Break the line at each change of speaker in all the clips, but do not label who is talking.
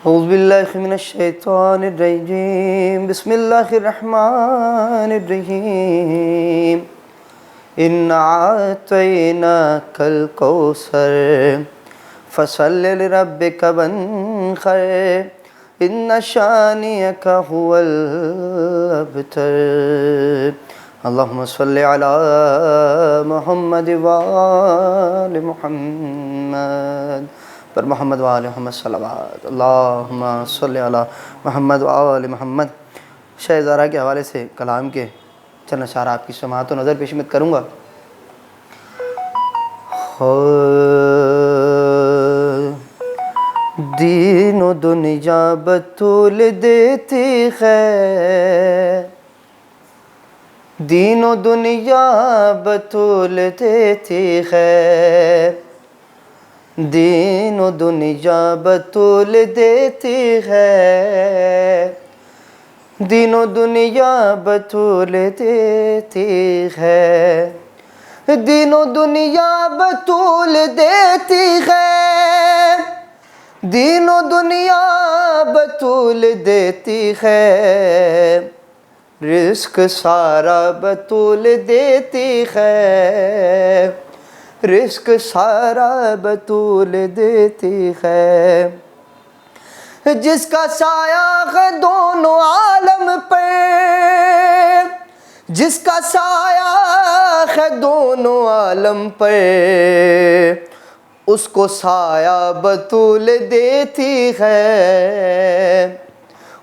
اعوذ باللہ من الشیطان الرجیم بسم اللہ الرحمن الرحیم اِنَّا أَعْطَيْنَاكَ الْكَوْثَرَ فَصَلِّ لِرَبِّكَ وَانْحَرْ إِنَّ شَانِئَكَ هُوَ الْأَبْتَرُ اللہم صلی علی محمد وآل محمد پر محمد وآل محمد صلوات اللہم صلی علی محمد وآل محمد۔ شہ زہرا کے حوالے سے کلام کے چند اشعار آپ کی سماعت و نظر پیشمت کروں گا۔ دین و دنیا بطول دیتی خیر، دین و دنیا بطول دیتی خیر، دین و دنیا بطول دیتی خیر، دین و دنیا بطول دیتی خیر، دین و دنیا بطول دیتی خیر، دین و دنیا بطول دیتی خیر، رزق سارا بطول دیتی خیر، رزق سارا بطول دیتی خیر، جس کا سایہ ہے دونوں عالم پہ، جس کا سایہ ہے دونوں عالم پہ، اس کو سایہ بطول دیتی ہے،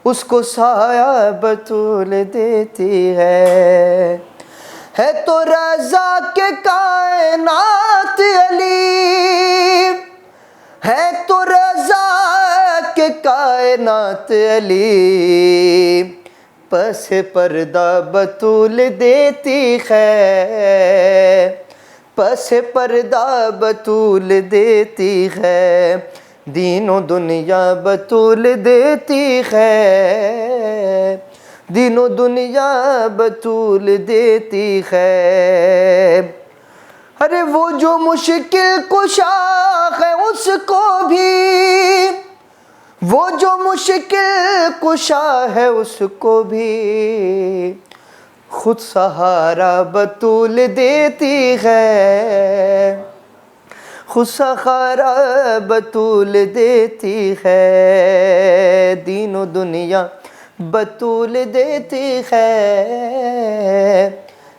اس کو سایہ بطول دیتی ہے تو رضا کے کائنات علی، ہے تو رضا کے کائنات علی، پس پردہ بطول دیتی ہے، پس پردہ بطول دیتی ہے، دین و دنیا بطول دیتی ہے، دین و دنیا بطول دیتی ہے۔ ارے وہ جو مشکل کشا ہے اس کو بھی، وہ جو مشکل کشا ہے اس کو بھی، خود سہارا بطول دیتی ہے، خود سہارا بطول دیتی ہے، دین و دنیا بطول دیتی ہے،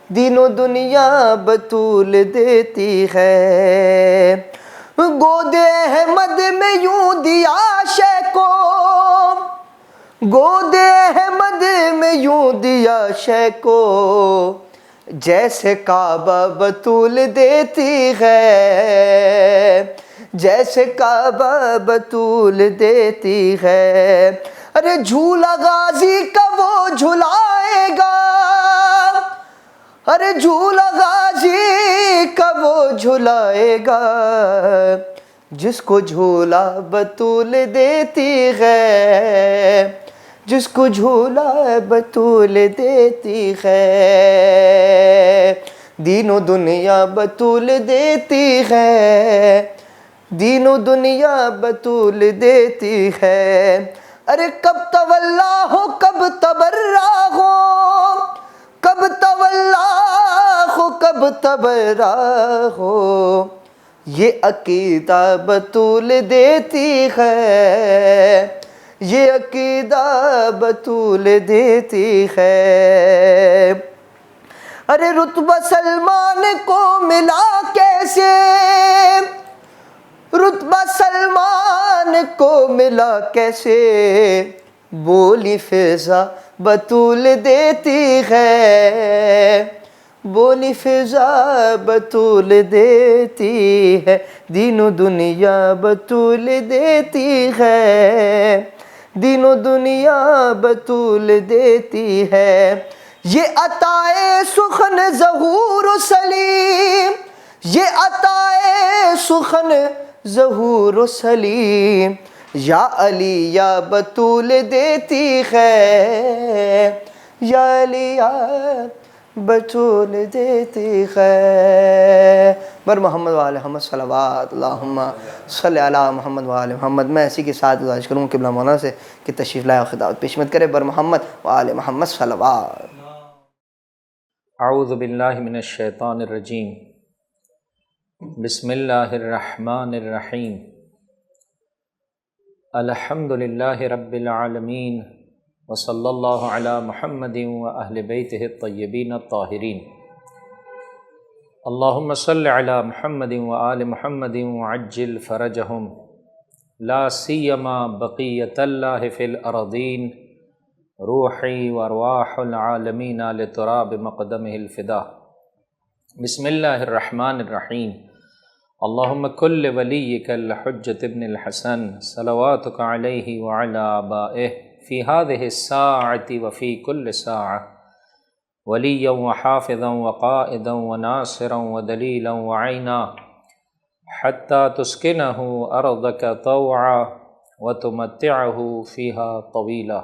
دین و دنیا بطول دیتی ہے، گود احمد میں یوں دیا شے کو، گود احمد میں یوں دیا شے کو، جیسے کعبہ بطول دیتی ہے، جیسے کعبہ بطول دیتی ہے، ارے جھولا غازی کا وہ جھلائے گا، ارے جھولا غازی کا وہ جھلائے گا، جس کو جھولا بطول دیتی ہے، جس کو جھولا بطول دیتی ہے، دین و دنیا بطول دیتی ہے، دین و دنیا بطول دیتی ہے، ارے کب تولا ہو کب تبرا ہو، کب تولا ہو کب تبرا ہو، یہ عقیدہ بطول دیتی ہے، یہ عقیدہ بطول دیتی ہے، ارے رتبہ سلمان کو ملا کیسے، رتبہ سلمان کو ملا کیسے، بولی فضا بطول دیتی ہے، بولی فضا بطول دیتی ہے، دین و دنیا بطول دیتی ہے، دین و دنیا بطول دیتی ہے، یہ عطائے سخن ظہور و سلیم، یہ عطائے سخن ظہور و سلیم، یا علی یا بطول دیتی ہے، یا علی یا بطول دیتی ہے، بر محمد وآل محمد صلوات اللہم صلی علی محمد وآل محمد۔ میں اسی کے ساتھ گزارش کروں قبلہ مولانا سے کہ تشریف لائے اور خطابت پیشمت کرے بر محمد وآل محمد صلوات۔
اعوذ باللہ من الشیطان الرجیم، بسم اللہ الرحمن الرحیم، الحمد للہ رب العالمین، وصلی اللہ علی محمد واہل بیتہ الطیبین الطاہرین، اللہم صل علی محمد وآل محمد وعجل فرجہم، لا سیما بقیت اللہ فی الارضین، روحی وارواح العالمین لتراب مقدمہ الفدا۔ بسم اللہ الرحمن الرحیم، اللہم کل ولیک الحجۃ ابن الحسن صلواتک علیہ وعلی آبائہ فی هذه الساعة وفی کل ساعة، ولیا وحافظا وقائدا وناصرا ودلیلا وعینا، حتی تسکنہ ارضک طوعا وتمتعہ فیہا طویلا۔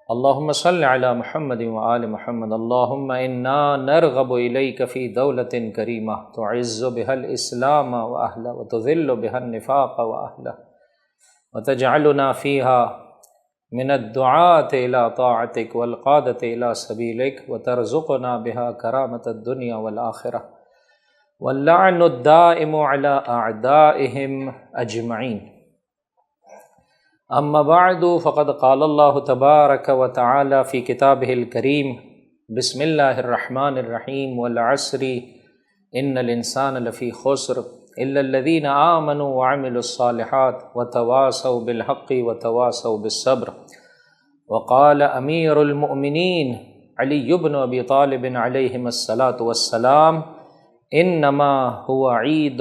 اللہم صل علی محمد وآل محمد، اللہم انا نرغب الیک فی دولۃ کریمہ تعز بها الاسلام واہلہ وتذل بها النفاق واہلہ، وتجعلنا فیہا من الدعاة الى طاعتک والقادة الى سبیلک، وترزقنا بها کرامة الدنیا والآخرہ، واللعن الدائم على اعدائهم اجمعین۔ اما بعد فقد قال اللہ تبارک وتعالی فی کتابہ الکریم، بسم اللہ الرحمن الرحیم، والعصر ان الانسان لفی خسر الا الذین آمنوا وعملوا الصالحات وتواصوا بالحق وتواصوا بالصبر۔ وقال امیر المؤمنین علی بن ابی طالب علیہم الصلاۃ والسلام، انما هو عید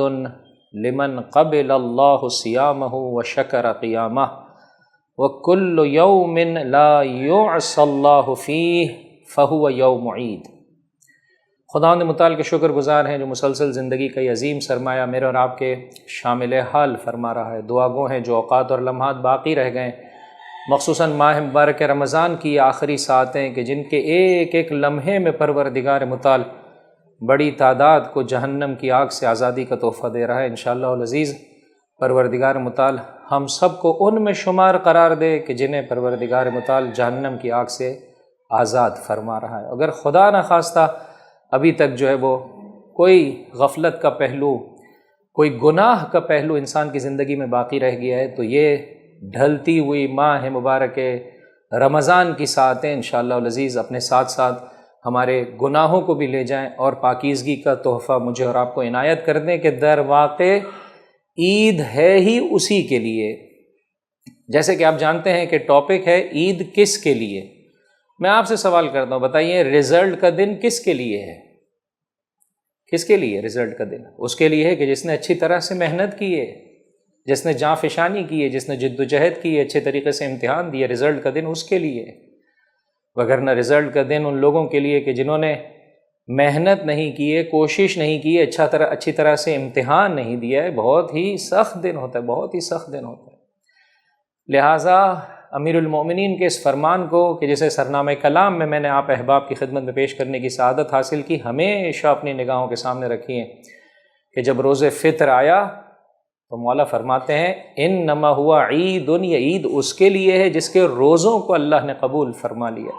لمن قبل اللہ صیامہ وشکر قیامہ، وَكُلُّ يَوْمٍ لَا يُعْصَى اللَّهُ فِيهِ فَهُوَ يَوْمُ عید۔ خداوند متعال کے شکر گزار ہیں جو مسلسل زندگی کا یہ عظیم سرمایہ میرے اور آپ کے شامل حال فرما رہا ہے۔ دعا گو ہیں جو اوقات اور لمحات باقی رہ گئے، مخصوصاً ماہ مبارک رمضان کی آخری ساعتیں کہ جن کے ایک ایک لمحے میں پروردگار متعال بڑی تعداد کو جہنم کی آگ سے آزادی کا تحفہ دے رہا ہے۔ انشاءاللہ العزیز پروردگار متعال ہم سب کو ان میں شمار قرار دے کہ جنہیں پروردگار متعال جہنم کی آگ سے آزاد فرما رہا ہے۔ اگر خدا نخواستہ ابھی تک جو ہے وہ کوئی غفلت کا پہلو، کوئی گناہ کا پہلو انسان کی زندگی میں باقی رہ گیا ہے تو یہ ڈھلتی ہوئی ماہ مبارک رمضان کی ساعتیں انشاءاللہ العزیز اپنے ساتھ ساتھ ہمارے گناہوں کو بھی لے جائیں اور پاکیزگی کا تحفہ مجھے اور آپ کو عنایت کر دیں کہ در واقع عید ہے ہی اسی کے لیے۔ جیسے کہ آپ جانتے ہیں کہ ٹاپک ہے عید کس کے لیے۔ میں آپ سے سوال کرتا ہوں، بتائیے رزلٹ کا دن کس کے لیے ہے؟ کس کے لیے رزلٹ کا دن؟ اس کے لیے ہے کہ جس نے اچھی طرح سے محنت کی ہے، جس نے جاں فشانی کی ہے، جس نے جد و جہد کی ہے، اچھے طریقے سے امتحان دیے، رزلٹ کا دن اس کے لیے ہے۔ وگرنہ رزلٹ کا دن ان لوگوں کے لیے کہ جنہوں نے محنت نہیں کی ہے، کوشش نہیں کی ہے، اچھی طرح سے امتحان نہیں دیا ہے، بہت ہی سخت دن ہوتا ہے، بہت ہی سخت دن ہوتا ہے۔ لہٰذا امیر المؤمنین کے اس فرمان کو کہ جسے سرنامہ کلام میں نے آپ احباب کی خدمت میں پیش کرنے کی سعادت حاصل کی، ہمیشہ اپنی نگاہوں کے سامنے رکھی ہے کہ جب روز فطر آیا تو مولا فرماتے ہیں انما ہوا عید، یہ عید اس کے لیے ہے جس کے روزوں کو اللہ نے قبول فرما لیا،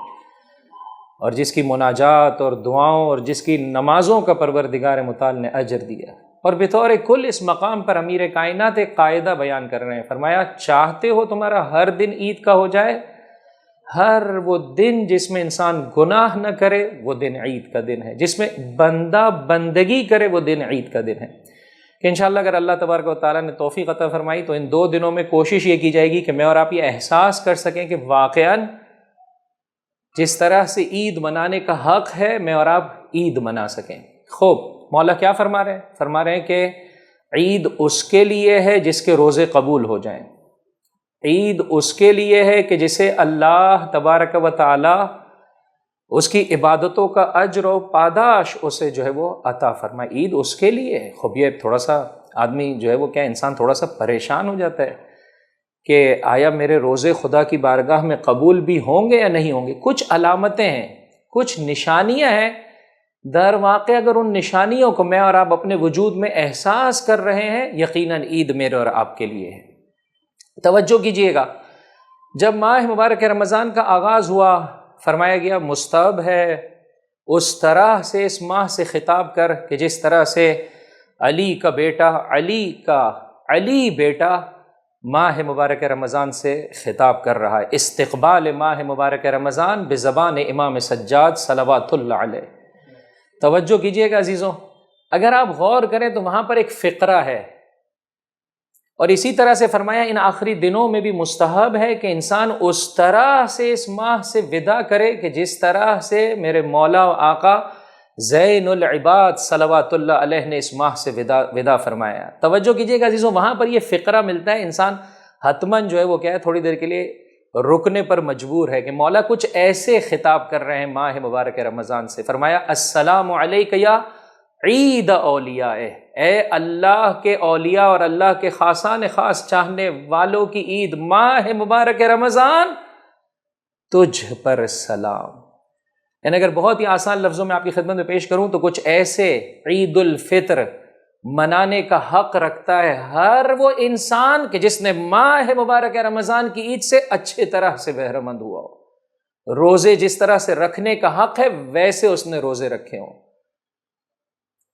اور جس کی مناجات اور دعاؤں اور جس کی نمازوں کا پروردگار متعال نے اجر دیا۔ اور بطور کل اس مقام پر امیر کائنات ایک قاعدہ بیان کر رہے ہیں، فرمایا چاہتے ہو تمہارا ہر دن عید کا ہو جائے؟ ہر وہ دن جس میں انسان گناہ نہ کرے وہ دن عید کا دن ہے، جس میں بندہ بندگی کرے وہ دن عید کا دن ہے۔ کہ انشاءاللہ اگر اللہ تبارک و تعالیٰ نے توفیق عطا فرمائی تو ان 2 دنوں میں کوشش یہ کی جائے گی کہ میں اور آپ یہ احساس کر سکیں کہ واقعاً جس طرح سے عید منانے کا حق ہے میں اور آپ عید منا سکیں۔ خوب، مولا کیا فرما رہے ہیں؟ فرما رہے ہیں کہ عید اس کے لیے ہے جس کے روزے قبول ہو جائیں، عید اس کے لیے ہے کہ جسے اللہ تبارک و تعالی اس کی عبادتوں کا اجر و پاداش اسے جو ہے وہ عطا فرمائے، عید اس کے لیے ہے۔ خوب یہ تھوڑا سا آدمی جو ہے وہ کیا انسان تھوڑا سا پریشان ہو جاتا ہے کہ آیا میرے روزے خدا کی بارگاہ میں قبول بھی ہوں گے یا نہیں ہوں گے۔ کچھ علامتیں ہیں، کچھ نشانیاں ہیں در واقع اگر ان نشانیوں کو میں اور آپ اپنے وجود میں احساس کر رہے ہیں، یقیناً عید میرے اور آپ کے لیے ہے۔ توجہ کیجئے گا، جب ماہ مبارک رمضان کا آغاز ہوا، فرمایا گیا مستحب ہے اس طرح سے اس ماہ سے خطاب کر کہ جس طرح سے علی کا بیٹا ماہ مبارک رمضان سے خطاب کر رہا ہے۔ استقبال ماہ مبارک رمضان بزبان امام سجاد صلوات اللہ علیہ۔ توجہ کیجئے گا عزیزوں، اگر آپ غور کریں تو وہاں پر ایک فقرہ ہے، اور اسی طرح سے فرمایا ان آخری دنوں میں بھی مستحب ہے کہ انسان اس طرح سے اس ماہ سے وداع کرے کہ جس طرح سے میرے مولا و آقا زین العباد صلوات اللہ علیہ نے اس ماہ سے وداع فرمایا۔ توجہ کیجئے گا عزیزوں، وہاں پر یہ فقرہ ملتا ہے، انسان حتماً جو ہے وہ کیا ہے تھوڑی دیر کے لیے رکنے پر مجبور ہے کہ مولا کچھ ایسے خطاب کر رہے ہیں ماہ مبارک رمضان سے۔ فرمایا السلام علیک یا عید اولیاء، اے اللہ کے اولیاء اور اللہ کے خاصان خاص چاہنے والوں کی عید ماہ مبارک رمضان، تجھ پر سلام۔ یعنی اگر بہت ہی آسان لفظوں میں آپ کی خدمت میں پیش کروں تو کچھ ایسے عید الفطر منانے کا حق رکھتا ہے ہر وہ انسان کہ جس نے ماہ مبارک رمضان کی عید سے اچھے طرح سے بہرہ مند ہوا ہو۔ روزے جس طرح سے رکھنے کا حق ہے ویسے اس نے روزے رکھے ہوں،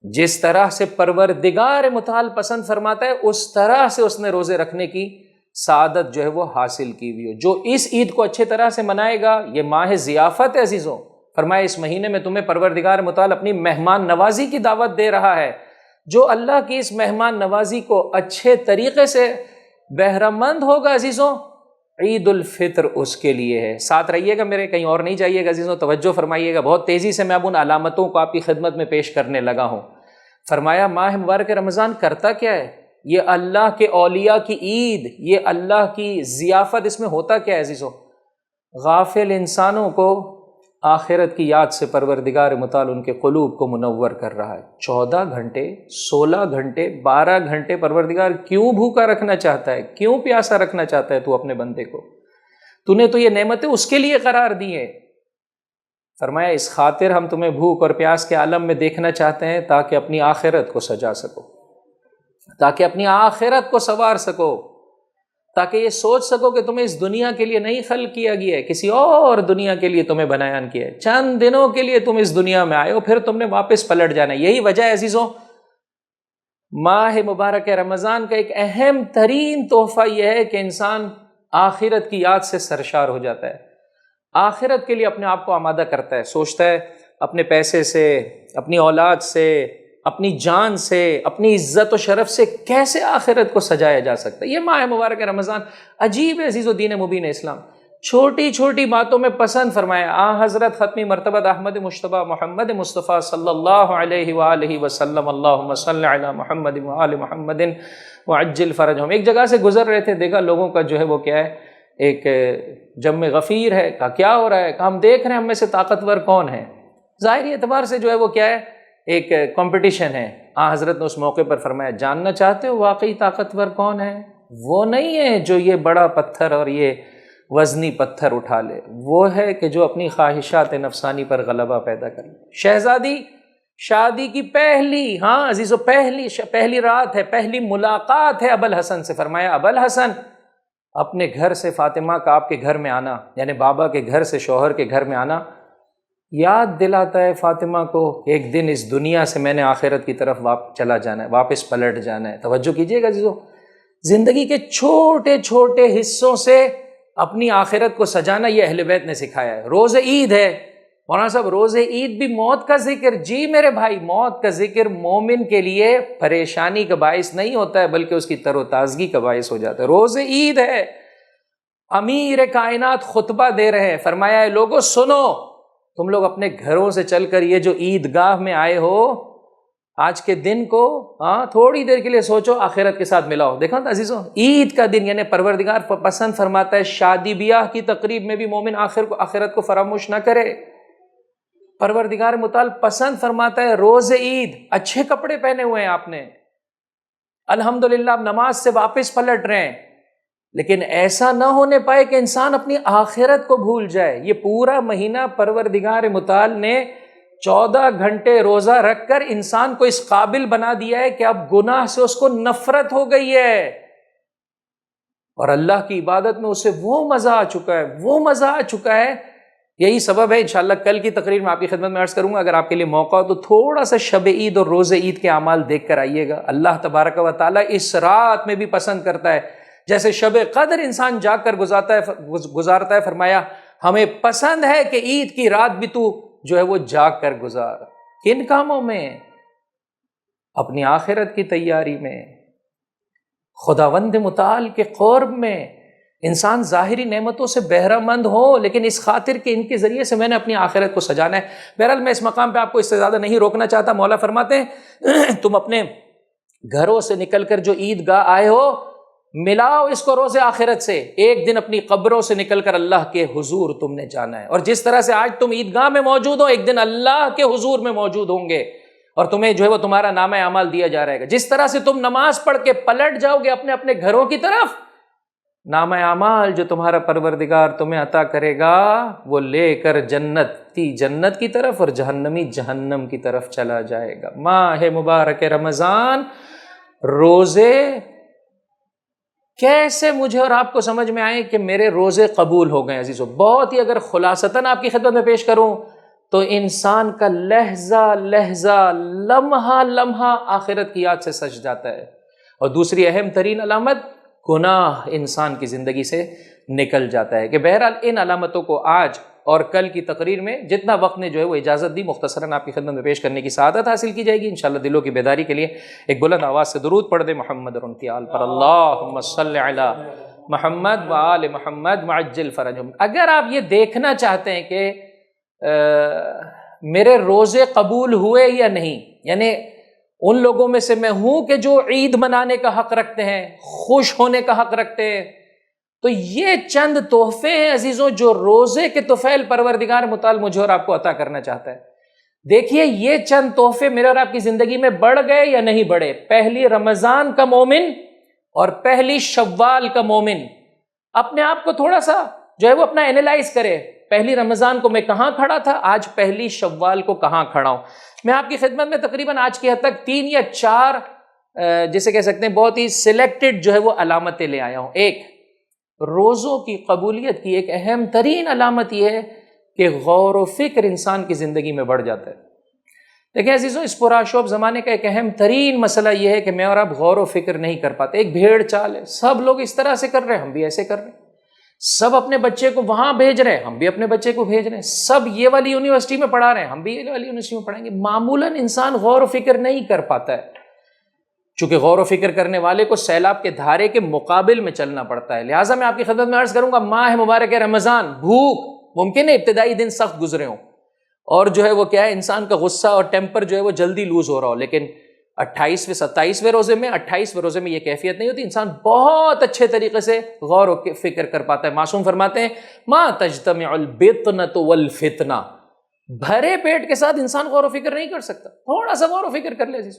جس طرح سے پروردگار متعال پسند فرماتا ہے اس طرح سے اس نے روزے رکھنے کی سعادت جو ہے وہ حاصل کی ہوئی ہو۔ جو اس عید کو اچھے طرح سے منائے گا، یہ ماہ ضیافت ہے عزیزوں، فرمایا اس مہینے میں تمہیں پروردگار متعال اپنی مہمان نوازی کی دعوت دے رہا ہے۔ جو اللہ کی اس مہمان نوازی کو اچھے طریقے سے بہرہ مند ہوگا عزیزوں، عید الفطر اس کے لیے ہے۔ ساتھ رہیے گا میرے، کہیں اور نہیں جائیے گا عزیزوں، توجہ فرمائیے گا، بہت تیزی سے میں اب ان علامتوں کو آپ کی خدمت میں پیش کرنے لگا ہوں۔ فرمایا ماہ مبارک رمضان کرتا کیا ہے؟ یہ اللہ کے اولیاء کی عید، یہ اللہ کی ضیافت، اس میں ہوتا کیا ہے عزیزوں؟ غافل انسانوں کو آخرت کی یاد سے پروردگار متعال ان کے قلوب کو منور کر رہا ہے۔ 14 گھنٹے 16 گھنٹے 12 گھنٹے پروردگار کیوں بھوکا رکھنا چاہتا ہے، کیوں پیاسا رکھنا چاہتا ہے تو اپنے بندے کو؟ تو نے تو یہ نعمتیں اس کے لیے قرار دی ہیں۔ فرمایا اس خاطر ہم تمہیں بھوک اور پیاس کے عالم میں دیکھنا چاہتے ہیں تاکہ اپنی آخرت کو سجا سکو، تاکہ اپنی آخرت کو سنوار سکو، تاکہ یہ سوچ سکو کہ تمہیں اس دنیا کے لیے نہیں خلق کیا گیا ہے، کسی اور دنیا کے لیے تمہیں بنایا کیا ہے۔ چند دنوں کے لیے تم اس دنیا میں آئے ہو، پھر تم نے واپس پلٹ جانا ہے۔ یہی وجہ ہے عزیزوں، ماہ مبارک رمضان کا ایک اہم ترین تحفہ یہ ہے کہ انسان آخرت کی یاد سے سرشار ہو جاتا ہے، آخرت کے لیے اپنے آپ کو آمادہ کرتا ہے، سوچتا ہے اپنے پیسے سے، اپنی اولاد سے، اپنی جان سے، اپنی عزت و شرف سے کیسے آخرت کو سجایا جا سکتا ہے۔ یہ ماہ مبارک رمضان عجیب ہے عزیز و دین مبین اسلام، چھوٹی چھوٹی باتوں میں پسند فرمایا۔ حضرت ختمی مرتبہ احمد مجتبیٰ محمد مصطفیٰ صلی اللہ علیہ وآلہ وسلم، اللہم صل علی محمد وآل محمد وعجل فرجہم۔ ایک جگہ سے گزر رہے تھے، دیکھا لوگوں کا جو ہے وہ کیا ہے، ایک جم غفیر ہے۔ کہا کیا ہو رہا ہے؟ کہا ہم دیکھ رہے ہیں ہم میں سے طاقتور کون ہے۔ ظاہری اعتبار سے جو ہے وہ کیا ہے، ایک کمپٹیشن ہے۔ حضرت نے اس موقع پر فرمایا جاننا چاہتے ہو واقعی طاقتور کون ہے؟ وہ نہیں ہے جو یہ بڑا پتھر اور یہ وزنی پتھر اٹھا لے، وہ ہے کہ جو اپنی خواہشات نفسانی پر غلبہ پیدا کر لے۔ شہزادی شادی کی پہلی رات ہے، پہلی ملاقات ہے ابوالحسن سے۔ فرمایا ابوالحسن اپنے گھر سے فاطمہ کا آپ کے گھر میں آنا، یعنی بابا کے گھر سے شوہر کے گھر میں آنا، یاد دلاتا ہے فاطمہ کو کہ ایک دن اس دنیا سے میں نے آخرت کی طرف چلا جانا ہے، واپس پلٹ جانا ہے۔ توجہ کیجیے گا عزیزو، زندگی کے چھوٹے چھوٹے حصوں سے اپنی آخرت کو سجانا یہ اہل بیت نے سکھایا ہے۔ روز عید ہے مولانا صاحب، روز عید بھی موت کا ذکر، جی میرے بھائی، موت کا ذکر مومن کے لیے پریشانی کا باعث نہیں ہوتا ہے بلکہ اس کی تر و تازگی کا باعث ہو جاتا ہے۔ روز عید ہے، امیر کائنات خطبہ دے رہے ہیں، فرمایا ہے لوگوں سنو، تم لوگ اپنے گھروں سے چل کر یہ جو عیدگاہ میں آئے ہو، آج کے دن کو تھوڑی دیر کے لیے سوچو، آخرت کے ساتھ ملاؤ۔ دیکھو نا عزیزوں، عید کا دن یعنی پروردگار پسند فرماتا ہے شادی بیاہ کی تقریب میں بھی مومن آخرت کو فراموش نہ کرے۔ پروردگار متعال پسند فرماتا ہے روز عید، اچھے کپڑے پہنے ہوئے ہیں آپ نے، الحمدللہ آپ نماز سے واپس پلٹ رہے ہیں، لیکن ایسا نہ ہونے پائے کہ انسان اپنی آخرت کو بھول جائے۔ یہ پورا مہینہ پروردگار متعال نے 14 گھنٹے روزہ رکھ کر انسان کو اس قابل بنا دیا ہے کہ اب گناہ سے اس کو نفرت ہو گئی ہے، اور اللہ کی عبادت میں اسے وہ مزہ آ چکا ہے، وہ مزہ آ چکا ہے۔ یہی سبب ہے، انشاءاللہ کل کی تقریر میں آپ کی خدمت میں عرض کروں گا، اگر آپ کے لیے موقع ہو تو تھوڑا سا شب عید اور روز عید کے اعمال دیکھ کر آئیے گا۔ اللہ تبارک و تعالیٰ اس رات میں بھی پسند کرتا ہے، جیسے شب قدر انسان جاگ کر گزارتا ہے، فرمایا ہمیں پسند ہے کہ عید کی رات بھی تو جو ہے وہ جاگ کر گزار۔ کن کاموں میں؟ اپنی آخرت کی تیاری میں، خداوند متعال کے قرب میں۔ انسان ظاہری نعمتوں سے بہرہ مند ہو، لیکن اس خاطر کہ ان کے ذریعے سے میں نے اپنی آخرت کو سجانا ہے۔ بہرحال میں اس مقام پہ آپ کو اس سے زیادہ نہیں روکنا چاہتا۔ مولا فرماتے ہیں تم اپنے گھروں سے نکل کر جو عید گاہ آئے ہو، ملاؤ اس کو روز آخرت سے۔ ایک دن اپنی قبروں سے نکل کر اللہ کے حضور تم نے جانا ہے، اور جس طرح سے آج تم عیدگاہ میں موجود ہو، ایک دن اللہ کے حضور میں موجود ہوں گے، اور تمہیں جو ہے وہ تمہارا نامہ اعمال دیا جا رہے گا۔ جس طرح سے تم نماز پڑھ کے پلٹ جاؤ گے اپنے اپنے گھروں کی طرف، نامہ اعمال جو تمہارا پروردگار تمہیں عطا کرے گا وہ لے کر جنتی جنت کی طرف اور جہنمی جہنم کی طرف چلا جائے گا۔ ماہ مبارک رمضان، روزے کیسے مجھے اور آپ کو سمجھ میں آئے کہ میرے روزے قبول ہو گئے عزیزو؟ بہت ہی اگر خلاصتاً آپ کی خدمت میں پیش کروں تو انسان کا لہجہ لہجہ، لمحہ لمحہ آخرت کی یاد سے سج جاتا ہے۔ اور دوسری اہم ترین علامت، گناہ انسان کی زندگی سے نکل جاتا ہے۔ کہ بہرحال ان علامتوں کو آج اور کل کی تقریر میں جتنا وقت نے جو ہے وہ اجازت دی، مختصراً آپ کی خدمت میں پیش کرنے کی سعادت حاصل کی جائے گی انشاءاللہ۔ دلوں کی بیداری کے لیے ایک بلند آواز سے درود پڑھ دے محمد اور ان کی آل پر، اللہم صلی علی محمد و آل محمد وعجل فرجہم۔ اگر آپ یہ دیکھنا چاہتے ہیں کہ میرے روزے قبول ہوئے یا نہیں، یعنی ان لوگوں میں سے میں ہوں کہ جو عید منانے کا حق رکھتے ہیں، خوش ہونے کا حق رکھتے ہیں، تو یہ چند تحفے ہیں عزیزوں جو روزے کے طفیل پروردگار متعال مجھے اور آپ کو عطا کرنا چاہتا ہے۔ دیکھیے یہ چند تحفے میرے اور آپ کی زندگی میں بڑھ گئے یا نہیں بڑھے؟ پہلی رمضان کا مومن اور پہلی شوال کا مومن اپنے آپ کو تھوڑا سا جو ہے وہ اپنا اینالائز کرے۔ پہلی رمضان کو میں کہاں کھڑا تھا، آج پہلی شوال کو کہاں کھڑا ہوں۔ میں آپ کی خدمت میں تقریباً آج کی حد تک 3 یا 4 جسے کہہ سکتے ہیں بہت ہی سلیکٹڈ جو ہے وہ علامتیں لے آیا ہوں۔ ایک، روزوں کی قبولیت کی ایک اہم ترین علامت یہ ہے کہ غور و فکر انسان کی زندگی میں بڑھ جاتا ہے۔ دیکھیں عزیزوں، اس پرآشوب زمانے کا ایک اہم ترین مسئلہ یہ ہے کہ میں اور آپ غور و فکر نہیں کر پاتے۔ ایک بھیڑ چال ہے، سب لوگ اس طرح سے کر رہے ہیں، ہم بھی ایسے کر رہے ہیں۔ سب اپنے بچے کو وہاں بھیج رہے ہیں، ہم بھی اپنے بچے کو بھیج رہے ہیں۔ سب یہ والی یونیورسٹی میں پڑھا رہے ہیں، ہم بھی یہ والی یونیورسٹی میں پڑھائیں گے۔ معمولاً انسان غور و فکر نہیں کر پاتا ہے، چونکہ غور و فکر کرنے والے کو سیلاب کے دھارے کے مقابل میں چلنا پڑتا ہے۔ لہٰذا میں آپ کی خدمت میں عرض کروں گا، ماہ مبارک رمضان، بھوک ممکن ہے ابتدائی دن سخت گزرے ہوں، اور جو ہے وہ کیا ہے، انسان کا غصہ اور ٹیمپر جو ہے وہ جلدی لوز ہو رہا ہو، لیکن 28ویں 27ویں روزے میں 28ویں روزے میں یہ کیفیت نہیں ہوتی۔ انسان بہت اچھے طریقے سے غور و فکر کر پاتا ہے۔ معصوم فرماتے ہیں ما تجتمع البطنۃ والفتنہ، بھرے پیٹ کے ساتھ انسان غور و فکر نہیں کر سکتا، تھوڑا سا غور و فکر کر لے عزیز۔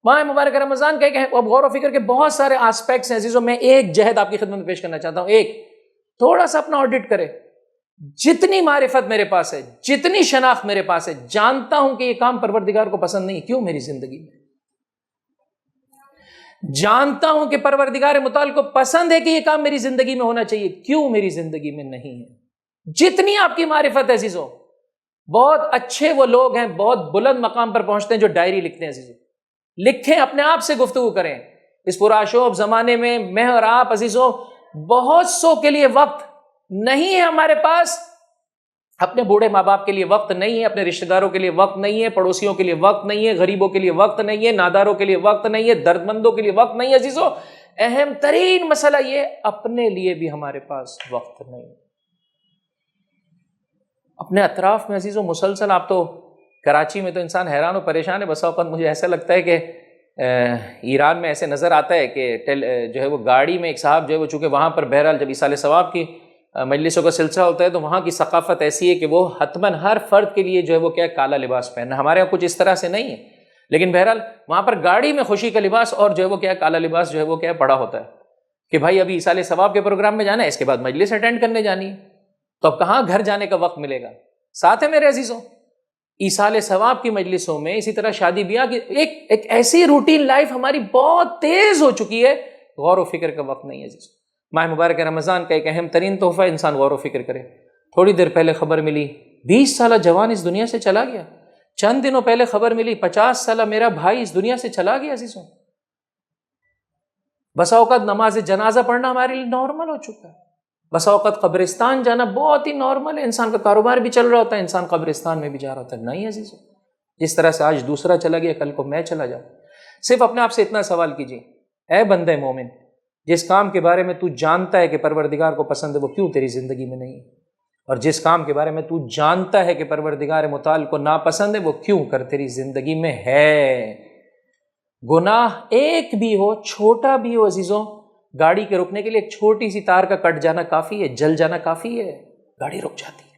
ماہ مبارک رمضان کا ایک اب غور و فکر کے بہت سارے آسپیکٹس ہیں عزیزوں، میں ایک جہد آپ کی خدمت میں پیش کرنا چاہتا ہوں۔ ایک، تھوڑا سا اپنا آڈٹ کرے، جتنی معرفت میرے پاس ہے، جتنی شناخت میرے پاس ہے، جانتا ہوں کہ یہ کام پروردگار کو پسند نہیں، کیوں میری زندگی میں؟ جانتا ہوں کہ پروردگار متعال کو پسند ہے کہ یہ کام میری زندگی میں ہونا چاہیے، کیوں میری زندگی میں نہیں ہے؟ جتنی آپ کی معرفت ہے عزیزوں، بہت اچھے وہ لوگ ہیں، بہت بلند مقام پر پہنچتے ہیں جو ڈائری لکھتے ہیں عزیزوں۔ لکھیں، اپنے آپ سے گفتگو کریں۔ اس پرآشوب زمانے میں اور آپ عزیزوں بہت سو کے لیے وقت نہیں ہے ہمارے پاس، اپنے بوڑھے ماں باپ کے لیے وقت نہیں ہے، اپنے رشتہ داروں کے لیے وقت نہیں ہے، پڑوسیوں کے لیے وقت نہیں ہے، غریبوں کے لیے وقت نہیں ہے، ناداروں کے لیے وقت نہیں ہے، درد مندوں کے لیے وقت نہیں ہے عزیزوں۔ اہم ترین مسئلہ یہ، اپنے لیے بھی ہمارے پاس وقت نہیں۔ اپنے اطراف میں عزیزوں مسلسل، آپ تو کراچی میں تو انسان حیران و پریشان ہے، بسا اوقات مجھے ایسا لگتا ہے کہ ایران میں ایسے نظر آتا ہے کہ جو ہے وہ گاڑی میں ایک صاحب جو ہے وہ، چونکہ وہاں پر بہرحال جب ایصال ثواب کی مجلسوں کا سلسلہ ہوتا ہے تو وہاں کی ثقافت ایسی ہے کہ وہ حتماً ہر فرد کے لیے جو ہے وہ کیا کالا لباس پہننا، ہمارے یہاں کچھ اس طرح سے نہیں ہے، لیکن بہرحال وہاں پر گاڑی میں خوشی کا لباس اور جو ہے وہ کیا کالا لباس جو ہے وہ کیا پڑا ہوتا ہے کہ بھائی ابھی ایصال ثواب کے پروگرام میں جانا ہے، اس کے بعد مجلس اٹینڈ کرنے جانی ہے، تو اب کہاں گھر جانے کا وقت ملے گا؟ ساتھ ہے میرے عزیزوں، ایصال ثواب کی مجلسوں میں، اسی طرح شادی بیاہ کی ایک ایسی روٹین لائف ہماری بہت تیز ہو چکی ہے، غور و فکر کا وقت نہیں ہے عزیز۔ ماہ مبارک رمضان کا ایک اہم ترین تحفہ انسان غور و فکر کرے۔ تھوڑی دیر پہلے خبر ملی 20 سالہ جوان اس دنیا سے چلا گیا، چند دنوں پہلے خبر ملی 50 سالہ میرا بھائی اس دنیا سے چلا گیا عزیزوں۔ بسا اوقات نماز جنازہ پڑھنا ہمارے لیے نارمل ہو چکا ہے، بسا اوقات قبرستان جانا بہت ہی نارمل ہے، انسان کا کاروبار بھی چل رہا ہوتا ہے، انسان قبرستان میں بھی جا رہا ہوتا ہے۔ نہیں عزیزوں، جس طرح سے آج دوسرا چلا گیا کل کو میں چلا جاؤں۔ صرف اپنے آپ سے اتنا سوال کیجیے، اے بندے مومن، جس کام کے بارے میں تو جانتا ہے کہ پروردگار کو پسند ہے وہ کیوں تیری زندگی میں نہیں ہے؟ اور جس کام کے بارے میں تو جانتا ہے کہ پروردگار متعال کو ناپسند ہے وہ کیوں کر تیری زندگی میں ہے؟ گناہ ایک بھی ہو، چھوٹا بھی ہو عزیزوں، گاڑی کے رکنے کے لیے ایک چھوٹی سی تار کا کٹ جانا کافی ہے، جل جانا کافی ہے، گاڑی رک جاتی ہے۔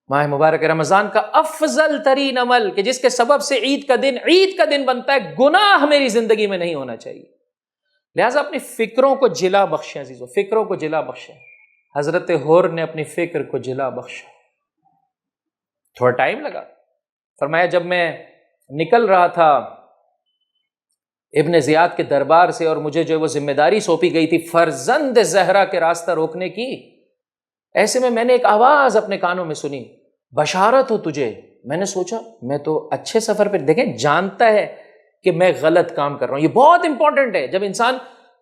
ماہ مبارک رمضان کا افضل ترین عمل کہ جس کے سبب سے عید کا دن بنتا ہے، گناہ میری زندگی میں نہیں ہونا چاہیے۔ لہٰذا اپنی فکروں کو جلا بخشیں عزیزوں، فکروں کو جلا بخشیں۔ حضرت حور نے اپنی فکر کو جلا بخشا، تھوڑا ٹائم لگا۔ فرمایا جب میں نکل رہا تھا ابن زیاد کے دربار سے اور مجھے جو وہ ذمہ داری سونپی گئی تھی فرزند زہرا کے راستہ روکنے کی، ایسے میں نے ایک آواز اپنے کانوں میں سنی، بشارت ہو تجھے۔ میں نے سوچا میں تو اچھے سفر پہ، دیکھیں جانتا ہے کہ میں غلط کام کر رہا ہوں، یہ بہت امپورٹنٹ ہے۔ جب انسان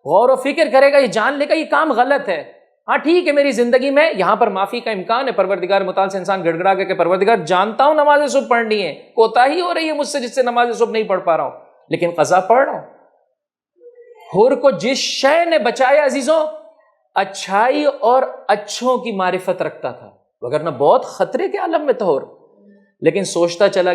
غور و فکر کرے گا، یہ جان لے گا یہ کام غلط ہے، ہاں ٹھیک ہے میری زندگی میں یہاں پر معافی کا امکان ہے، پروردگار متعال سے انسان گڑ گڑا کہ پروردگار جانتا ہوں نماز صبح پڑھنی ہے، کوتاہی ہو رہی ہے مجھ سے جس سے نماز صبح نہیں پڑھ پا رہا ہوں، لیکن قضا پڑھ رہا ہوں۔ حور کو جس شے نے بچایا عزیزوں، اچھائی اور اچھوں کی معرفت رکھتا تھا، وگرنہ بہت خطرے کے عالم میں تھا حور، لیکن سوچتا چلا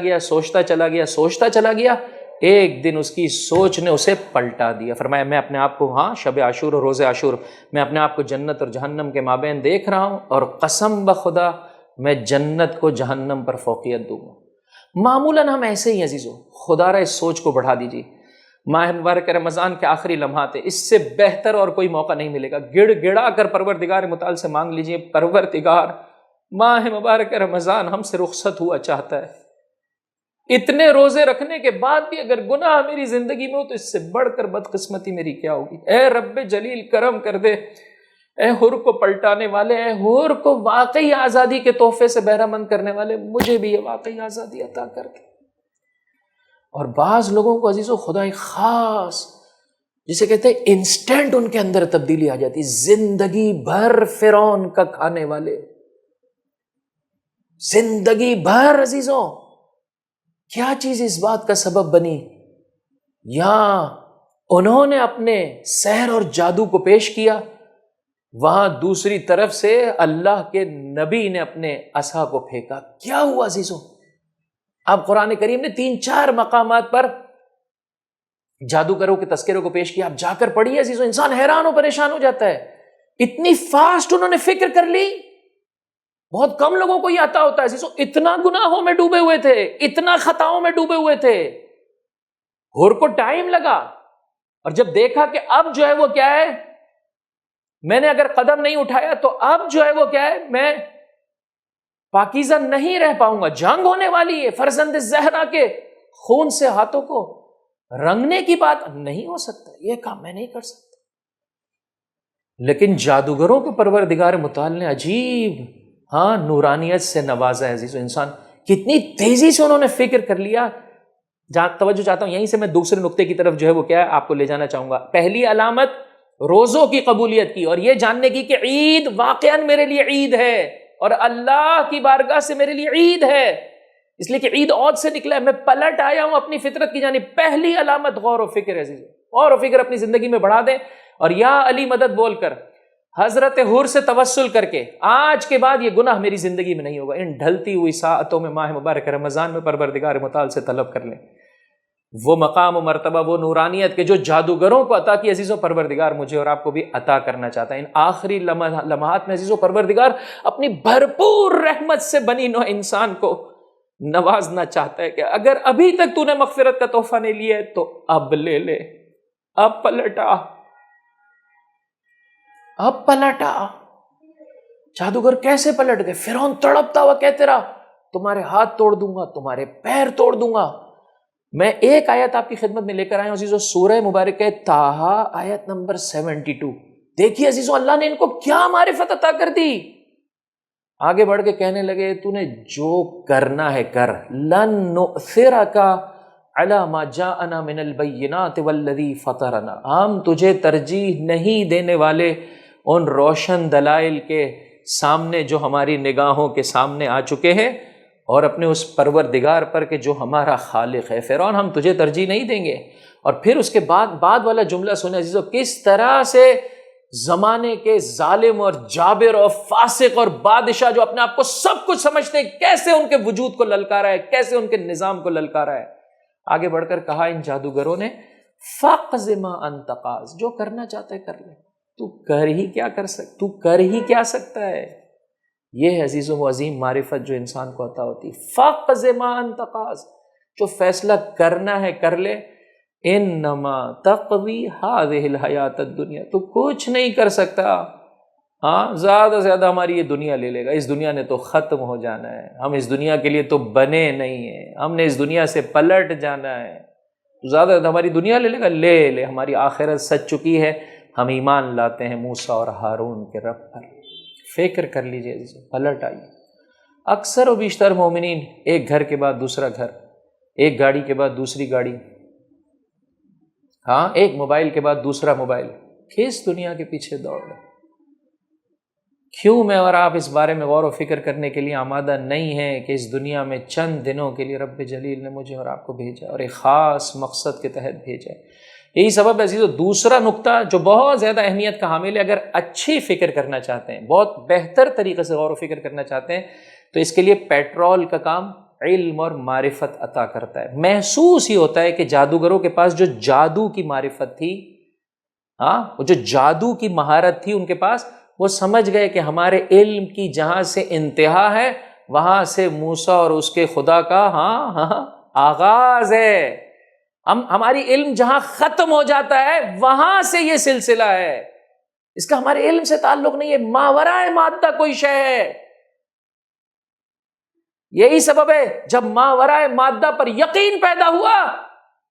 گیا، ایک دن اس کی سوچ نے اسے پلٹا دیا۔ فرمایا میں اپنے آپ کو، ہاں شب عاشور اور روز عاشور، میں اپنے آپ کو جنت اور جہنم کے مابین دیکھ رہا ہوں، اور قسم بخدا میں جنت کو جہنم پر فوقیت دوں گا۔ معمولاً ہم ایسے ہی عزیزوں، خدا را اس سوچ کو بڑھا دیجیے۔ ماہ مبارک رمضان کے آخری لمحات ہے، اس سے بہتر اور کوئی موقع نہیں ملے گا، گڑ گڑا کر پروردگار متعال سے مانگ لیجیے، پروردگار ماہ مبارک رمضان ہم سے رخصت ہوا چاہتا ہے، اتنے روزے رکھنے کے بعد بھی اگر گناہ میری زندگی میں ہو تو اس سے بڑھ کر بدقسمتی میری کیا ہوگی۔ اے رب جلیل کرم کر دے، اے حور کو پلٹانے والے، اے حور کو واقعی آزادی کے تحفے سے بہرہ مند کرنے والے، مجھے بھی یہ واقعی آزادی عطا کر دے۔ اور بعض لوگوں کو عزیزو خدا ایک خاص، جسے کہتے ہیں انسٹنٹ، ان کے اندر تبدیلی آ جاتی، زندگی بھر فرعون کا کھانے والے، زندگی بھر عزیزوں کیا چیز اس بات کا سبب بنی، یا انہوں نے اپنے سحر اور جادو کو پیش کیا، وہاں دوسری طرف سے اللہ کے نبی نے اپنے عصا کو پھینکا، کیا ہوا عزیزوں؟ اب قرآن کریم نے 3-4 مقامات پر جادوگروں کے تذکروں کو پیش کیا، آپ جا کر پڑھیے عزیزوں، انسان حیران و پریشان ہو جاتا ہے، اتنی فاسٹ انہوں نے فکر کر لی۔ بہت کم لوگوں کو یہ عطا ہوتا ہے عزیزوں، اتنا گناہوں میں ڈوبے ہوئے تھے، اتنا خطاؤں میں ڈوبے ہوئے تھے، حور کو ٹائم لگا، اور جب دیکھا کہ اب جو ہے وہ کیا ہے، میں نے اگر قدم نہیں اٹھایا تو اب جو ہے وہ کیا ہے، میں پاکیزہ نہیں رہ پاؤں گا، جنگ ہونے والی ہے، فرزند زہرا کے خون سے ہاتھوں کو رنگنے کی بات نہیں ہو سکتا، یہ کام میں نہیں کر سکتا۔ لیکن جادوگروں کو پروردگار متعال نے عجیب نورانیت سے نوازا ہے عزیز، انسان کتنی تیزی سے انہوں نے فکر کر لیا۔ توجہ چاہتا ہوں یہیں سے میں دوسرے نقطے کی طرف جو ہے وہ کیا ہے آپ کو لے جانا چاہوں گا۔ پہلی علامت روزوں کی قبولیت کی، اور یہ جاننے کی کہ عید واقعاً میرے لیے عید ہے، اور اللہ کی بارگاہ سے میرے لیے عید ہے، اس لیے کہ عید عود سے نکلا ہے، میں پلٹ آیا ہوں اپنی فطرت کی جانب۔ پہلی علامت غور و فکر ہے عزیز، غور و فکر اپنی زندگی میں بڑھا دیں، اور یا علی مدد بول کر حضرت حور سے توسل کر کے آج کے بعد یہ گناہ میری زندگی میں نہیں ہوگا، ان ڈھلتی ہوئی ساعتوں میں ماہ مبارک رمضان میں پروردگار متعال سے طلب کر لیں وہ مقام و مرتبہ، وہ نورانیت کے جو جادوگروں کو عطا کی عزیزوں، پروردگار مجھے اور آپ کو بھی عطا کرنا چاہتا ہے۔ ان آخری لمحات میں عزیزوں پروردگار اپنی بھرپور رحمت سے بنی نوع انسان کو نوازنا چاہتا ہے کہ اگر ابھی تک تو نے مغفرت کا تحفہ نہیں لیا ہے تو اب لے لے، اب پلٹا، اب پلٹا۔ جادوگر کیسے پلٹ گئے؟ فرعون تڑپتا ہوا کہتے رہا تمہارے ہاتھ توڑ دوں گا، تمہارے پیر توڑ دوں گا۔ میں ایک آیت آپ کی خدمت میں لے کر آیا ہوں عزیزو، سورہ مبارک ہے طٰہٰ، آیت نمبر 72۔ دیکھیے عزیزو اللہ نے ان کو کیا معرفت عطا کر دی۔ آگے بڑھ کے کہنے لگے تو نے جو کرنا ہے کر، لن نؤثرک علی ما جاءنا من البینات والذی فطرنا، ہم تجھے ترجیح نہیں دینے والے ان روشن دلائل کے سامنے جو ہماری نگاہوں کے سامنے آ چکے ہیں، اور اپنے اس پروردگار پر کہ جو ہمارا خالق ہے۔ فرعون ہم تجھے ترجیح نہیں دیں گے۔ اور پھر اس کے بعد والا جملہ سنیں عزیزو، کس طرح سے زمانے کے ظالم اور جابر اور فاسق اور بادشاہ جو اپنے آپ کو سب کچھ سمجھتے ہیں، کیسے ان کے وجود کو للکارا ہے، کیسے ان کے نظام کو للکارا ہے۔ آگے بڑھ کر کہا ان جادوگروں نے فَاقْضِ مَا أَنْتَ قَاضٍ، جو کرنا چاہتا ہے کر لے، تو کر ہی کیا سکتا ہے۔ یہ ہے عزیزوں و عظیم معرفت جو انسان کو عطا ہوتی ہے۔ فَاقْضِ مَا أَنْتَ قَاضٍ، جو فیصلہ کرنا ہے کر لے۔ انما تقضی هذه الحیات الدنیا، تو کچھ نہیں کر سکتا، ہاں زیادہ سے زیادہ ہماری یہ دنیا لے لے گا، اس دنیا نے تو ختم ہو جانا ہے، ہم اس دنیا کے لیے تو بنے نہیں ہیں، ہم نے اس دنیا سے پلٹ جانا ہے، تو زیادہ سے زیادہ ہماری دنیا لے لے گا، لے ہماری آخرت سچ چکی ہے، ہم ایمان لاتے ہیں موسیٰ اور ہارون کے رب پر۔ فکر کر لیجئے، پلٹ آئیے۔ اکثر و بیشتر مومنین ایک گھر کے بعد دوسرا گھر، ایک گاڑی کے بعد دوسری گاڑی، ہاں ایک موبائل کے بعد دوسرا موبائل، کس دنیا کے پیچھے دوڑ رہے؟ کیوں میں اور آپ اس بارے میں غور و فکر کرنے کے لیے آمادہ نہیں ہیں کہ اس دنیا میں چند دنوں کے لیے رب جلیل نے مجھے اور آپ کو بھیجا اور ایک خاص مقصد کے تحت بھیجا ہے۔ یہی سبب ہے عزیزو، دوسرا نقطہ جو بہت زیادہ اہمیت کا حامل ہے، اگر اچھی فکر کرنا چاہتے ہیں، بہت بہتر طریقے سے غور و فکر کرنا چاہتے ہیں، تو اس کے لیے پیٹرول کا کام علم اور معرفت عطا کرتا ہے۔ محسوس ہی ہوتا ہے کہ جادوگروں کے پاس جو جادو کی معرفت تھی، ہاں وہ جو جادو کی مہارت تھی ان کے پاس، وہ سمجھ گئے کہ ہمارے علم کی جہاں سے انتہا ہے وہاں سے موسیٰ اور اس کے خدا کا آغاز ہے، ہماری علم جہاں ختم ہو جاتا ہے وہاں سے یہ سلسلہ ہے، اس کا ہمارے علم سے تعلق نہیں ہے، ماورائے مادہ کوئی شے ہے۔ یہی سبب ہے جب ماورائے مادہ پر یقین پیدا ہوا،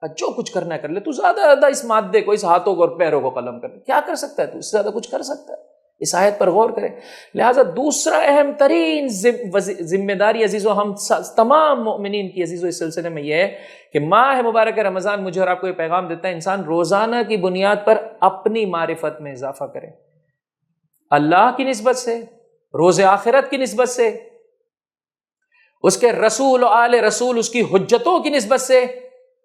جو کچھ کرنا ہے کر لے، تو زیادہ زیادہ اس مادے کو، اس ہاتھوں کو اور پیروں کو قلم کر لے، کیا کر سکتا ہے تو اس سے زیادہ کچھ کر سکتا ہے؟ اس آیت پر غور کریں۔ لہٰذا دوسرا اہم ترین ذمہ داری عزیزو ہم تمام مؤمنین کی عزیزو اس سلسلے میں یہ ہے کہ ماہ مبارک رمضان مجھے اور آپ کو یہ پیغام دیتا ہے، انسان روزانہ کی بنیاد پر اپنی معرفت میں اضافہ کرے، اللہ کی نسبت سے، روز آخرت کی نسبت سے، اس کے رسول و آل رسول، اس کی حجتوں کی نسبت سے،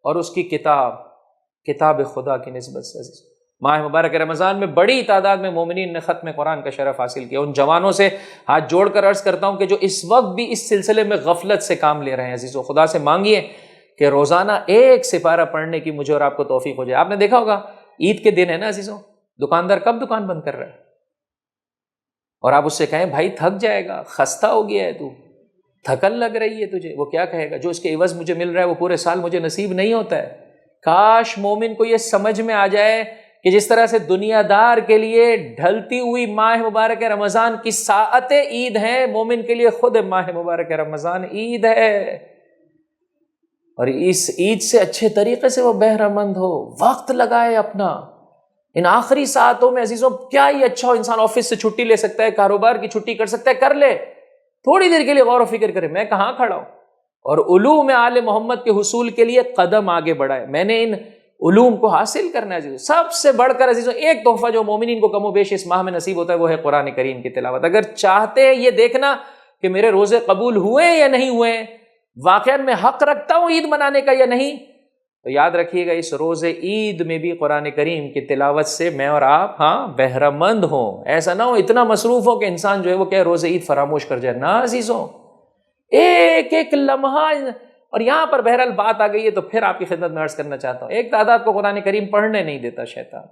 اور اس کی کتاب خدا کی نسبت سے۔ عزیز ماہ مبارک رمضان میں بڑی تعداد میں مومنین نے ختم قرآن کا شرف حاصل کیا۔ ان جوانوں سے ہاتھ جوڑ کر عرض کرتا ہوں کہ جو اس وقت بھی اس سلسلے میں غفلت سے کام لے رہے ہیں، عزیزو خدا سے مانگیے کہ روزانہ ایک سپارہ پڑھنے کی مجھے اور آپ کو توفیق ہو جائے۔ آپ نے دیکھا ہوگا عید کے دن ہے نا عزیزو، دکاندار کب دکان بند کر رہا ہے، اور آپ اس سے کہیں بھائی تھک جائے گا، خستہ ہو گیا ہے تو، تھکن لگ رہی ہے تجھے، وہ کیا کہے گا؟ جو اس کے عوض مجھے مل رہا ہے وہ پورے سال مجھے نصیب نہیں ہوتا ہے۔ کاش مومن کو یہ سمجھ میں آ جائے کہ جس طرح سے دنیا دار کے لیے ڈھلتی ہوئی ماہ مبارک رمضان کی ساعتیں عید ہیں، مومن کے لیے خود ماہ مبارک رمضان عید ہے، اور اس عید سے اچھے طریقے سے وہ بہرہ مند ہو، وقت لگائے اپنا ان آخری ساعتوں میں۔ عزیزوں کیا ہی اچھا ہو، انسان آفس سے چھٹی لے سکتا ہے، کاروبار کی چھٹی کر سکتا ہے، کر لے، تھوڑی دیر کے لیے غور و فکر کرے میں کہاں کھڑا ہوں، اور علوم آل محمد کے حصول کے لیے قدم آگے بڑھائے۔ میں نے ان علوم کو حاصل کرنا ہے عزیزو۔ سب سے بڑھ کر عزیزو ایک تحفہ جو مومنین کو کم و بیش اس ماہ میں نصیب ہوتا ہے وہ ہے قرآن کریم کی تلاوت۔ اگر چاہتے ہیں یہ دیکھنا کہ میرے روزے قبول ہوئے یا نہیں ہوئے، واقعا میں حق رکھتا ہوں عید منانے کا یا نہیں، تو یاد رکھیے گا اس روز عید میں بھی قرآن کریم کی تلاوت سے میں اور آپ بہرہ مند ہوں۔ ایسا نہ ہو اتنا مصروف ہو کہ انسان جو ہے وہ کہ روز عید فراموش کر جائے، نہ عزیزوں، ایک ایک لمحہ۔ اور یہاں پر بہرحال بات آ گئی ہے تو پھر آپ کی خدمت میں عرض کرنا چاہتا ہوں، ایک تعداد کو قرآن کریم پڑھنے نہیں دیتا شیطان،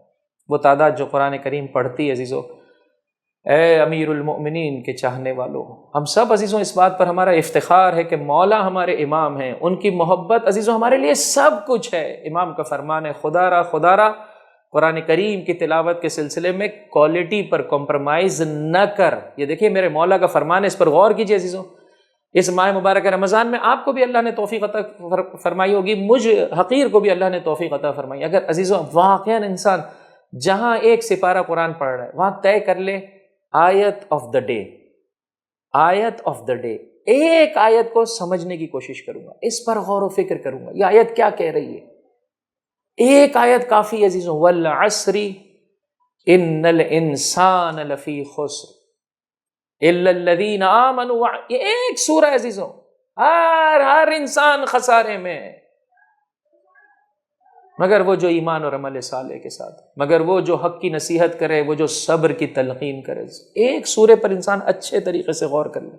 وہ تعداد جو قرآن کریم پڑھتی ہے عزیزوں، اے امیر المؤمنین کے چاہنے والوں، ہم سب عزیزوں اس بات پر ہمارا افتخار ہے کہ مولا ہمارے امام ہیں، ان کی محبت عزیزوں ہمارے لیے سب کچھ ہے۔ امام کا فرمان ہے خدا را قرآن کریم کی تلاوت کے سلسلے میں کوالٹی پر کمپرومائز نہ کر۔ یہ دیکھیے میرے مولا کا فرمان ہے، اس پر غور کیجئے عزیزوں۔ اس ماہ مبارک رمضان میں آپ کو بھی اللہ نے توفیق عطا فرمائی ہوگی، مجھ حقیر کو بھی اللہ نے توفیق عطا فرمائی۔ اگر عزیزوں واقعاً انسان جہاں ایک سپارہ قرآن پڑھ رہا ہے وہاں طے کر لے آیت آف دا ڈے، آیت آف دا ڈے، ایک آیت کو سمجھنے کی کوشش کروں گا، اس پر غور و فکر کروں گا، یہ آیت کیا کہہ رہی ہے، ایک آیت کافی عزیزوں۔ والعصر ان الانسان لفی خسر الا الذین آمنوا، یہ ایک سورہ عزیزوں، ہر انسان خسارے میں ہے مگر وہ جو ایمان اور عمل صالح کے ساتھ، مگر وہ جو حق کی نصیحت کرے، وہ جو صبر کی تلقین کرے۔ ایک سورے پر انسان اچھے طریقے سے غور کر لے۔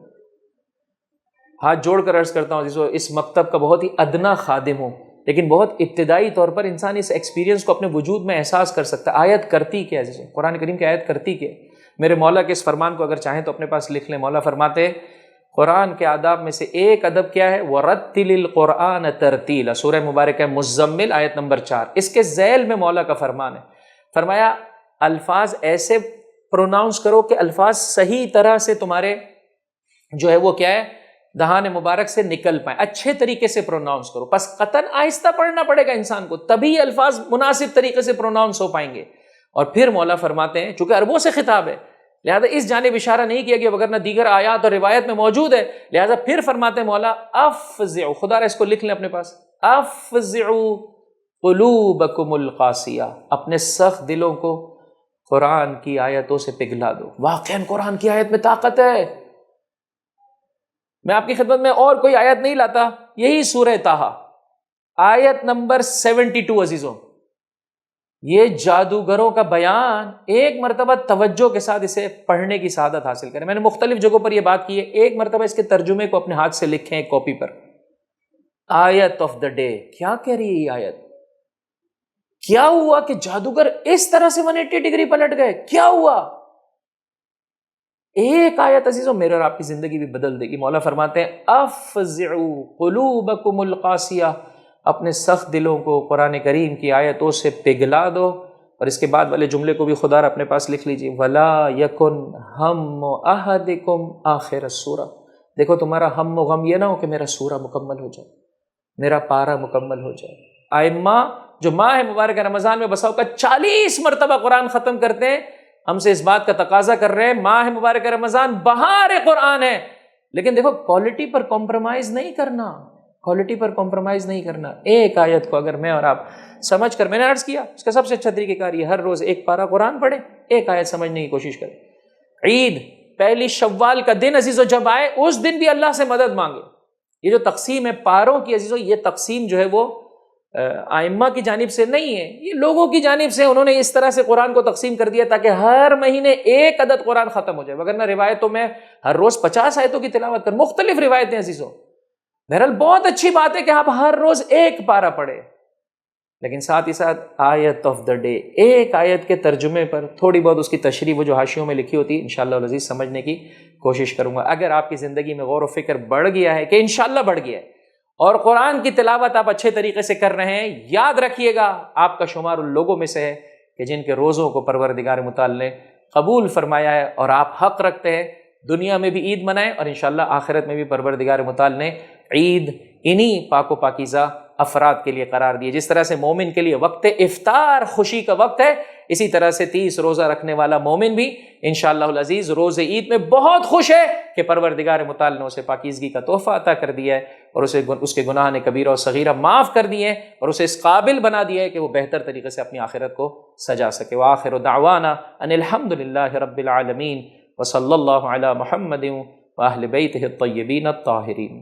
ہاتھ جوڑ کر عرض کرتا ہوں عزیزو، اس مکتب کا بہت ہی ادنا خادم ہوں، لیکن بہت ابتدائی طور پر انسان اس ایکسپیرینس کو اپنے وجود میں احساس کر سکتا ہے۔ آیت کرتی کیا عزیزو؟ قرآن کریم کی آیت کرتی کیا؟ میرے مولا کے اس فرمان کو اگر چاہیں تو اپنے پاس لکھ لیں۔ مولا فرماتے ہیں قرآن کے آداب میں سے ایک ادب کیا ہے؟ وَرَتِّلِ الْقُرْآنَ تَرْتِيلًا، سورہ مبارکہ مزمل آیت نمبر 4، اس کے ذیل میں مولا کا فرمان ہے، فرمایا الفاظ ایسے پروناؤنس کرو کہ الفاظ صحیح طرح سے تمہارے جو ہے وہ کیا ہے دہان مبارک سے نکل پائیں، اچھے طریقے سے پروناؤنس کرو۔ پس قطعاً آہستہ پڑھنا پڑے گا انسان کو، تبھی الفاظ مناسب طریقے سے پروناؤنس ہو پائیں گے۔ اور پھر مولا فرماتے ہیں چونکہ عربوں سے خطاب ہے لہذا اس جانب اشارہ نہیں کیا گیا، وگرنہ دیگر آیات اور روایت میں موجود ہے، لہذا پھر فرماتے ہیں مولا افزعوا، خدا را اس کو لکھ لیں اپنے پاس، افزعوا قلوبکم القاسیہ، اپنے سخت دلوں کو قرآن کی آیتوں سے پگھلا دو۔ واقعاً قرآن کی آیت میں طاقت ہے۔ میں آپ کی خدمت میں اور کوئی آیت نہیں لاتا، یہی سورہ طٰہٰ آیت نمبر 72 عزیزوں، یہ جادوگروں کا بیان، ایک مرتبہ توجہ کے ساتھ اسے پڑھنے کی سعادت حاصل کریں۔ میں نے مختلف جگہوں پر یہ بات کی ہے، ایک مرتبہ اس کے ترجمے کو اپنے ہاتھ سے لکھیں ایک کاپی پر۔ آیت آف دا ڈے، کیا کہہ رہی ہے یہ آیت؟ کیا ہوا کہ جادوگر اس طرح سے 180 ڈگری پلٹ گئے؟ کیا ہوا؟ ایک آیت عزیزوں میرے اور آپ کی زندگی بھی بدل دے گی۔ مولا فرماتے ہیں افزعوا قلوبکم القاسیہ، اپنے سخت دلوں کو قرآن کریم کی آیتوں سے پگھلا دو۔ اور اس کے بعد والے جملے کو بھی خدا را اپنے پاس لکھ لیجیے، ولا یکن ہم احدکم آخر السورہ، دیکھو تمہارا ہم و غم یہ نہ ہو کہ میرا سورہ مکمل ہو جائے، میرا پارہ مکمل ہو جائے۔ ائمہ جو ماہ مبارک رمضان میں بسا اوقات 40 مرتبہ قرآن ختم کرتے ہیں، ہم سے اس بات کا تقاضا کر رہے ہیں ماہ مبارک رمضان بہار قرآن ہے، لیکن دیکھو کوالٹی پر کمپرومائز نہیں کرنا، کوالٹی پر کمپرومائز نہیں کرنا۔ ایک آیت کو اگر میں اور آپ سمجھ کر، میں نے عرض کیا اس کا سب سے اچھا طریقہ کار یہ ہر روز ایک پارہ قرآن پڑھے، ایک آیت سمجھنے کی کوشش کریں۔ عید پہلی شوال کا دن عزیزو جب آئے اس دن بھی اللہ سے مدد مانگے۔ یہ جو تقسیم ہے پاروں کی عزیزو، یہ تقسیم جو ہے وہ ائمہ کی جانب سے نہیں ہے، یہ لوگوں کی جانب سے انہوں نے اس طرح سے قرآن کو تقسیم کر دیا تاکہ ہر مہینے ایک عدد قرآن ختم ہو جائے، وگرنہ روایتوں میں ہر روز 50 آیتوں کی تلاوت کر، مختلف روایتیں عزیزوں۔ بہرحال بہت اچھی بات ہے کہ آپ ہر روز ایک پارہ پڑھیں، لیکن ساتھ ہی ساتھ آیت آف دا ڈے، ایک آیت کے ترجمے پر تھوڑی بہت اس کی تشریح وہ جو حاشیوں میں لکھی ہوتی ہے انشاءاللہ العزیز سمجھنے کی کوشش کروں گا۔ اگر آپ کی زندگی میں غور و فکر بڑھ گیا ہے، کہ انشاءاللہ بڑھ گیا ہے، اور قرآن کی تلاوت آپ اچھے طریقے سے کر رہے ہیں، یاد رکھیے گا آپ کا شمار ان لوگوں میں سے ہے کہ جن کے روزوں کو پروردگار متعال نے قبول فرمایا ہے، اور آپ حق رکھتے ہیں دنیا میں بھی عید منائیں اور انشاءاللہ آخرت میں بھی پروردگار متعال نے عید انہی پاک و پاکیزہ افراد کے لیے قرار دیے۔ جس طرح سے مومن کے لیے وقت افطار خوشی کا وقت ہے، اسی طرح سے 30 روزہ رکھنے والا مومن بھی انشاءاللہ العزیز روز عید میں بہت خوش ہے کہ پروردگار متعال نے اسے پاکیزگی کا تحفہ عطا کر دیا ہے، اور اسے اس کے گناہ کبیرہ و صغیرہ معاف کر دیے، اور اسے اس قابل بنا دیا ہے کہ وہ بہتر طریقے سے اپنی آخرت کو سجا سکے۔ وآخر دعوانا ان الحمد للہ رب العالمین وصلی اللہ علی محمد وآہل بیتہ الطیبین الطاہرین۔